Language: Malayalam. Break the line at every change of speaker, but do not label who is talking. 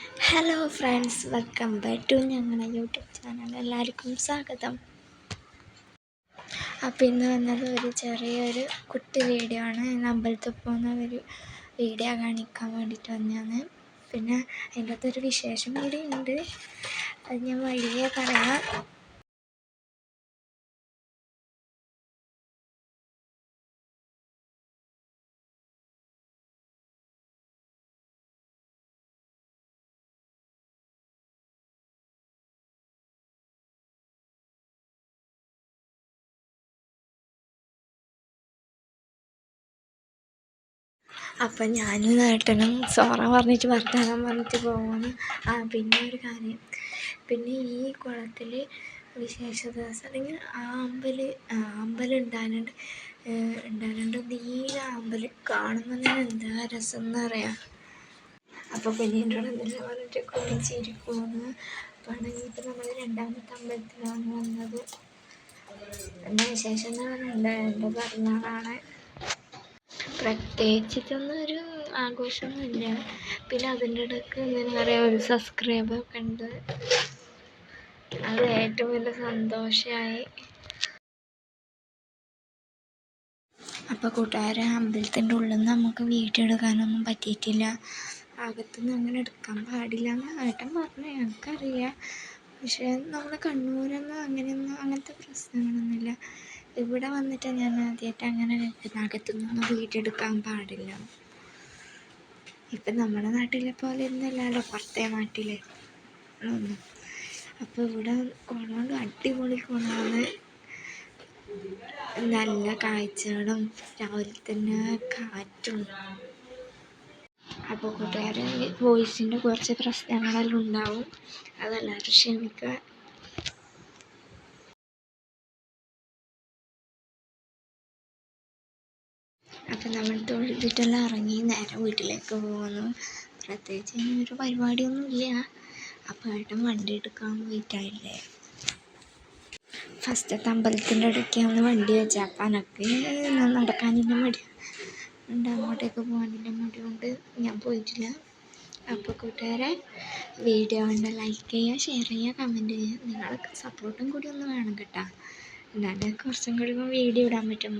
Hello friends, welcome back to ഞങ്ങളുടെ യൂട്യൂബ് ചാനൽ. എല്ലാവർക്കും സ്വാഗതം. അപ്പോൾ ഇന്ന് വന്നത് ഒരു ചെറിയൊരു കുട്ടി വീഡിയോ ആണ്. അമ്പലത്തിൽ പോകുന്ന ഒരു വീഡിയോ കാണിക്കാൻ വേണ്ടിയിട്ട് വന്നതാണ്. പിന്നെ അതിൻ്റെ അകത്തൊരു വിശേഷം കൂടി ഉണ്ട്, അത് ഞാൻ വഴിയേ പറയാം. അപ്പം ഞാനും നേട്ടനും സോറ പറഞ്ഞിട്ട് വർത്തമാനം പറഞ്ഞിട്ട് പോകുന്നു. പിന്നെ ഒരു കാര്യം, പിന്നെ ഈ കുളത്തിൽ വിശേഷ ദിവസം അല്ലെങ്കിൽ അമ്പലം ഉണ്ടാകാനുണ്ട് നീല അമ്പലം കാണുമ്പോൾ തന്നെ എന്താ രസം എന്നറിയാം. അപ്പോൾ പിന്നീട് എന്തെല്ലാം പറഞ്ഞിട്ട് കുളിച്ചിരിക്കുന്നു. പണങ്ങിയിട്ട് നമ്മൾ രണ്ടാമത്തെ അമ്പലത്തിലാണ് വന്നത്. എൻ്റെ വിശേഷം എന്ന് പറഞ്ഞാൽ എൻ്റെ പിറന്നാളാണ്. പ്രത്യേകിച്ചിട്ടൊന്നും ഒരു ആഘോഷമൊന്നുമില്ല. പിന്നെ അതിൻ്റെ ഇടയ്ക്ക് എന്താ പറയുക, ഒരു സബ്സ്ക്രൈബൊക്കെ ഉണ്ട്. അത് ഏറ്റവും വലിയ സന്തോഷമായി. അപ്പോൾ കൂട്ടുകാരെ, അമ്പലത്തിൻ്റെ ഉള്ളിൽ നിന്ന് നമുക്ക് വീഡിയോ എടുക്കാനൊന്നും പറ്റിയിട്ടില്ല. അകത്തുനിന്ന് അങ്ങനെ എടുക്കാൻ പാടില്ല എന്ന് ഏട്ടൻ പറഞ്ഞു, ഞങ്ങൾക്കറിയാം. പക്ഷേ നമ്മൾ കണ്ണൂരൊന്നും അങ്ങനത്തെ പ്രശ്നങ്ങളൊന്നുമില്ല. ഇവിടെ വന്നിട്ട് ഞാൻ ആദ്യമായിട്ട് അങ്ങനെ അകത്തുനിന്നൊന്നും വീഡിയോ എടുക്കാൻ പാടില്ല. ഇപ്പം നമ്മുടെ നാട്ടിലെ പോലെ ഒന്നുമല്ലല്ലോ പുറത്തെ നാട്ടിൽ ഒന്നും. അപ്പോൾ ഇവിടെ കുളമുണ്ട്, അടിപൊളി കുളമാണ്. നല്ല കാഴ്ചകളും രാവിലെ തന്നെ കാറ്റും. അപ്പോൾ കൂട്ടുകാരെ, വോയിസിൻ്റെ കുറച്ച് പ്രശ്നങ്ങളെല്ലാം ഉണ്ടാവും, അതെല്ലാവരും ക്ഷമിക്കുക. അപ്പം നമ്മൾ തൊഴുതിട്ടെല്ലാം ഇറങ്ങി നേരെ വീട്ടിലേക്ക് പോകുന്നു. പ്രത്യേകിച്ച് ഒരു പരിപാടിയൊന്നുമില്ല. അപ്പോൾ ഏട്ടൻ വണ്ടി എടുക്കാൻ പോയിട്ടായില്ലേ. ഫസ്റ്റത്തെ അമ്പലത്തിൻ്റെ ഇടയ്ക്കാണ് വണ്ടി വെച്ചത്. അപ്പം എനിക്ക് നടക്കാനിൻ്റെ മടി ഉണ്ട്, അങ്ങോട്ടേക്ക് പോകാനിൻ്റെ മടി കൊണ്ട് ഞാൻ പോയിട്ടില്ല. അപ്പോൾ കൂട്ടുകാരെ, വീഡിയോ കണ്ട് ലൈക്ക് ചെയ്യുക, ഷെയർ ചെയ്യുക, കമൻറ്റ് ചെയ്യുക. നിങ്ങൾക്ക് സപ്പോർട്ടും കൂടി ഒന്ന് വേണം കേട്ടോ. എന്നാലും കുറച്ചും കൂടി വീഡിയോ ഇടാൻ പറ്റും.